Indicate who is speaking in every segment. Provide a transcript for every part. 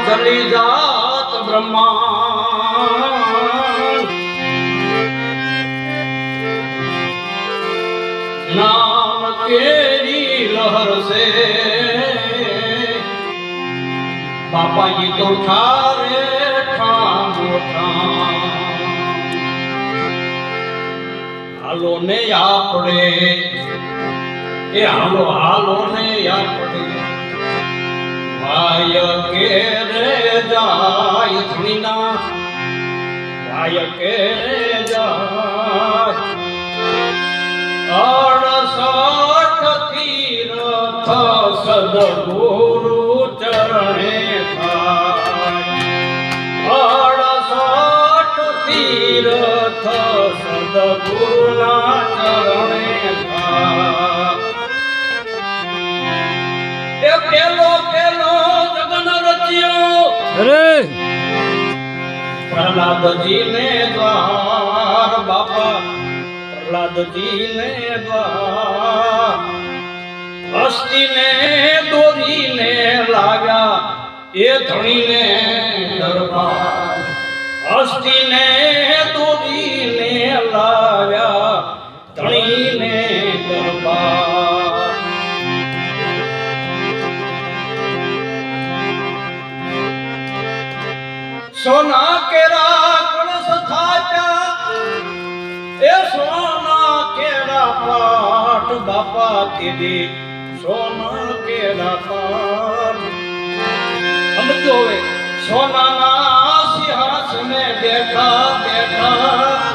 Speaker 1: જલી જાત બ્રહ્માંડ નામ કેરી લહર સે બાપાજી તો ઠારે ઠામ હાલો ને આપણે એ હાલો હાલો ને આપણે વાય કે રે જાય ધણીના વાય કે રે જાય 68 તીરથ સદગુરુ ચરણે થાય 68 તીરથ સદગુરુના ચરણે થાય એ પેલો પેલો જગન રચ્યો
Speaker 2: અરે
Speaker 1: પ્રહલાદજી ને દ્વાર બાપા પ્રહલાદજી ને દ્વાર હસ્તી ને દોરીને લાવ્યા એ ધણીને દરબાર હસ્તી ને દોરીને લાવ્યા ધણીને દરબાર સોના કેરા કળશ થાપ્યા એ સોના કેરા પાઠ બાપા તેદી સોના કેરા પાઠ સમજો હવે સોનાના સિંહાસને બેઠા બેઠા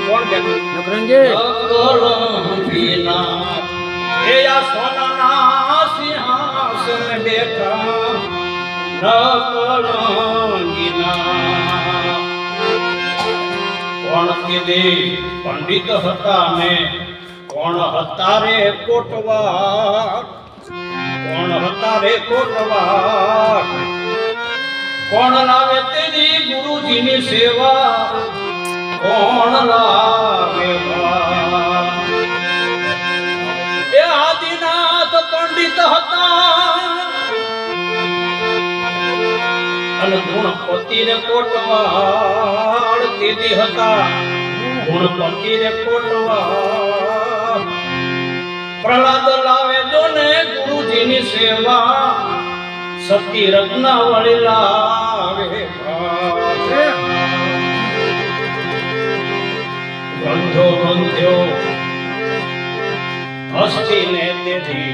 Speaker 1: કોણ બેઠું
Speaker 2: નકરંગી
Speaker 1: કલંબીના એ આ સોનાના સિંહાસને બેઠા કોણ કીધે પંડિત હતા ને કોણ હતા રે કોટવાર કોણ હતા રે કોટવાર કોણ લાવે તેની ગુરુજીની સેવા કોણ લાવે એ આદિનાથ પંડિત હતા અને ગુણપતિ રે કોટવાળ તેદી હતા ગુણપતિ રે કોટવાળ પ્રહલાદ લાવે જો ને ગુરુજીની સેવા સતી રત્નાવળી લાવે બંધો બંધ્યો હસ્તીને તેથી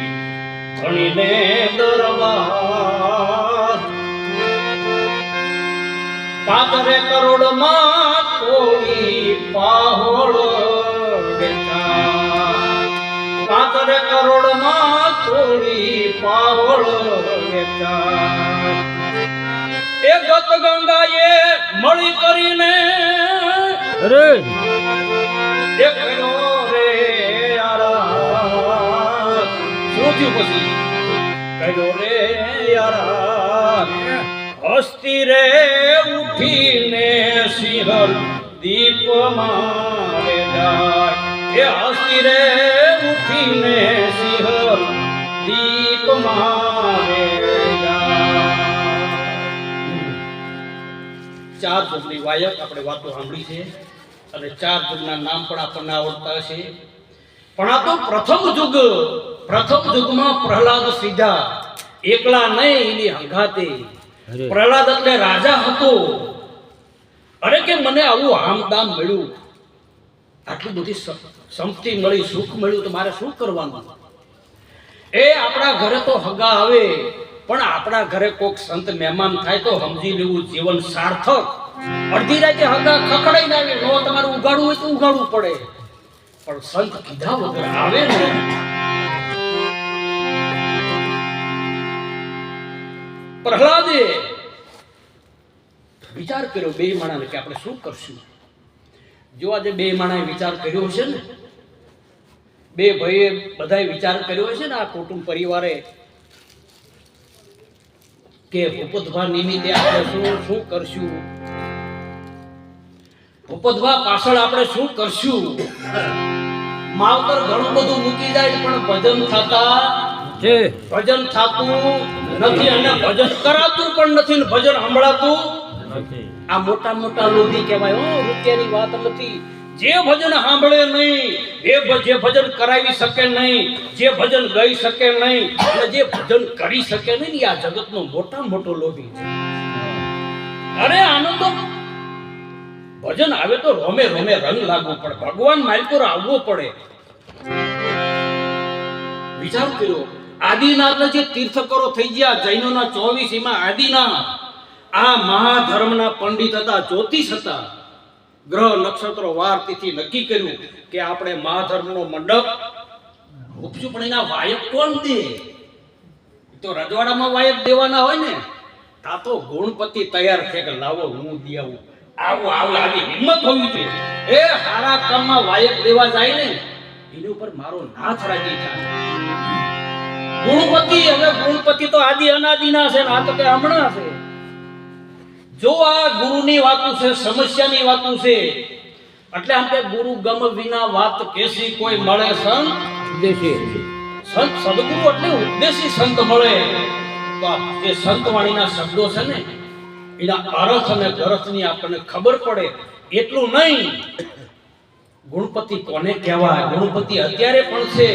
Speaker 1: ધણીને દરબાર 5 કરોડ માં કોઈ પાહોળ બેઠા 5 કરોડ માં કોઈ પાહોળ બેઠા એ ગત ગંગાએ મળી કરીને
Speaker 2: અરે
Speaker 1: એ કર્યો રે યારા શું થયું પછી કર્યો રે યારા હસ્તી રે ઉઠીને સિંહલ દીપ મારે જાય એ હસ્તી રે ઉઠીને સિંહલ દીપ મારે જાય 4 જુગની વાયક આપણે વાતો સાંભળી છે અને 4 જુગના નામ પણ આપણને આવડતા છે પણ આ તો પ્રથમ યુગમાં પ્રહલાદ સીધા એકલા નહીં એની હંગાતે પ્રહલાદ એટલે રાજા હતો અરે કે મને આવું આમદામ મળ્યું આટલી બધી સંપત્તિ મળી સુખ મળ્યું તો મારે શું કરવાનું એ આપણા ઘરે તો હગા આવે પણ આપણા ઘરે કોઈક સંત મહેમાન થાય તો સમજી લેવું જીવન સાર્થક અડધી રાતે હગા ખખડાઈ આવે જો તમારે ઉગાડવું હોય તો ઉગાડવું પડે પણ સંત કીધા વગર આવે ને પ્રહલાદે વિચાર કર્યો બે માણાને કે આપણે શું કરશું જો આજે બે માણાએ વિચાર કર્યો છે ને બે ભાઈએ બધાએ વિચાર કર્યો છે ને આ કુટુંબ પરિવારે કે ભૂપતભા નિમિત્તે આપણે શું કરશું ભૂપતભા પાછળ આપણે શું કરશું માવતર ઘણું બધું મૂકી જાય પણ ભજન થતા ભજન થતું નથી અને ભજન કરાતું પણ નથી ને ભજન સંભળાતું
Speaker 2: નથી.
Speaker 1: આ મોટા મોટા લોભી કહેવાય હો, રૂપિયાની વાત નથી. જે ભજન સાંભળે નહીં, જે ભજન કરાવી શકે નહીં, જે ભજન ગાઈ શકે નહીં અને જે ભજન કરી શકે નહીં ને આ જગતનો મોટા મોટો લોભી છે. અરે આનો તો ભજન આવે તો રોમે રોમે રંગ લાગવું પડે, ભગવાન માલપુર આવવું પડે. વિચાર કર્યો, આદિનાથના જે તીર્થકરો થઈ ગયા જૈનોના 24 એમાં આદિનાથ આ મહાધર્મના પંડિત હતા, જ્યોતિષ હતા. ગ્રહ નક્ષત્રો વાર તિથિ નક્કી કર્યું કે આપણે મહાધર્મનો મંડપ ઉપજુ, પણ એના વાયક કોણ દે? તો રજવાડામાં વાયક દેવાના હોય ને, તા તો ગુણપતિ તૈયાર છે કે લાવો હું દઈ આવું. આવું આવું આવી હિંમત હોવી જોઈએ. એ સારા કામમાં વાયક દેવા જાય ને એની ઉપર મારો નાથ રાજી થાય. ગુણપતિ, હવે ગુણપતિ તો આદિ અનાદિના છે ને આ તો કે હમણાં છે. જો આ ગુરુની વાતું છે, સમસ્યાની વાતું છે, એટલે આમ કે ગુરુ ગમ વિના વાત કેસી કોઈ મળે સંત
Speaker 2: દેશી.
Speaker 1: સંત સદગુરુ એટલે ઉપદેશી સંત મળે. તો આ જે સંતવાણીના શબ્દો છે ને એના અર્થ અને ગરથની આપણને ખબર પડે. એટલું નહીં, ગુણપતિ કોને કહેવાય? ગુણપતિ અત્યારે પણ છે.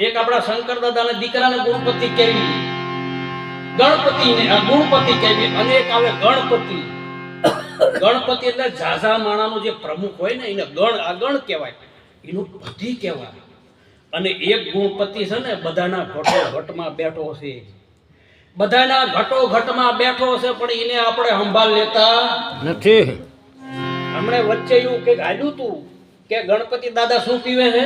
Speaker 1: એક આપણા શંકર દાદાના દીકરાને ગુણપતિ કહેવી, ગણપતિને ગુણપતિ કહેવી, અને એક આવે ગણપતિ. ગણપતિ એટલે ઝાઝા માણાનો જે પ્રમુખ હોય ને એને ગણ કહેવાય, એનું પતિ કહેવાય. અને એક ગુણપતિ છે ને બધાના ઘટો ઘટમાં બેઠો છે, બધાના ઘટો ઘટમાં બેઠો છે, પણ એને આપણે સંભાળ લેતા
Speaker 2: નથી.
Speaker 1: હમણે વચ્ચે એવું કે હાલ્યું તું કે ગણપતિ દાદા શું પીવે છે?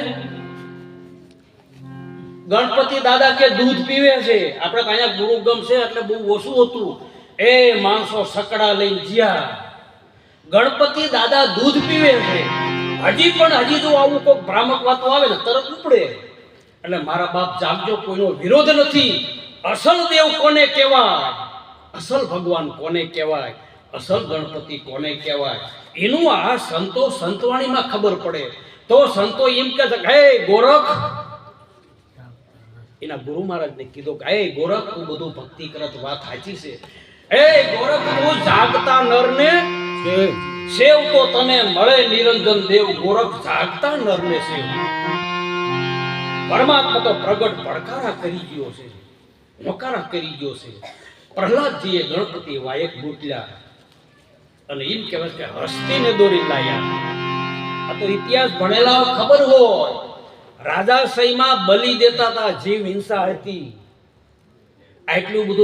Speaker 1: ગણપતિ દાદા કે દૂધ પીવે છે. આપણે અહીંયા ગુરુગમ છે એટલે બહુ ઓછું હતું. એ માણસો સકડા લઈને જ્યાં ગણપતિ દાદા દૂધ પીવે છે. હજી જો આવું કોઈ ભ્રામક વાતો આવે ને તરત ઉપડે. એટલે મારા બાપ જાગજો, કોઈનો વિરોધ નથી. અસલ દેવ કોને કહેવાય? અસલ ભગવાન કોને કહેવાય? અસલ ગણપતિ કોને કહેવાય? એનું આ સંતો સંતવાણીમાં ખબર પડે. તો સંતો એમ કહે છે કે હે ગોરખ, એના ગુરુ મહારાજને કીધું કે હે ગોરખ, તું બધું ભક્તિ કરત વાત સાચી છે. હે ગોરખ, તું જાગતા નરને સેવ તો તને મળે નિરંજન દેવ. ગોરખ, જાગતા નરને સેવ. પરમાત્મા તો પ્રગટ પડકારા કરી ગયો છે, નકારા કરી ગયો છે. પ્રહલાદજીએ ગણપતિ વાયક મોકલ્યા અને એમ કહેવાય કે હસ્તીને દોરી લાયા. આ તો ઇતિહાસ ભણેલા ખબર હોય. રાજાશાહીમાં બલિ દેતા હતા, જીવ હિંસા હતી. આટલું બધું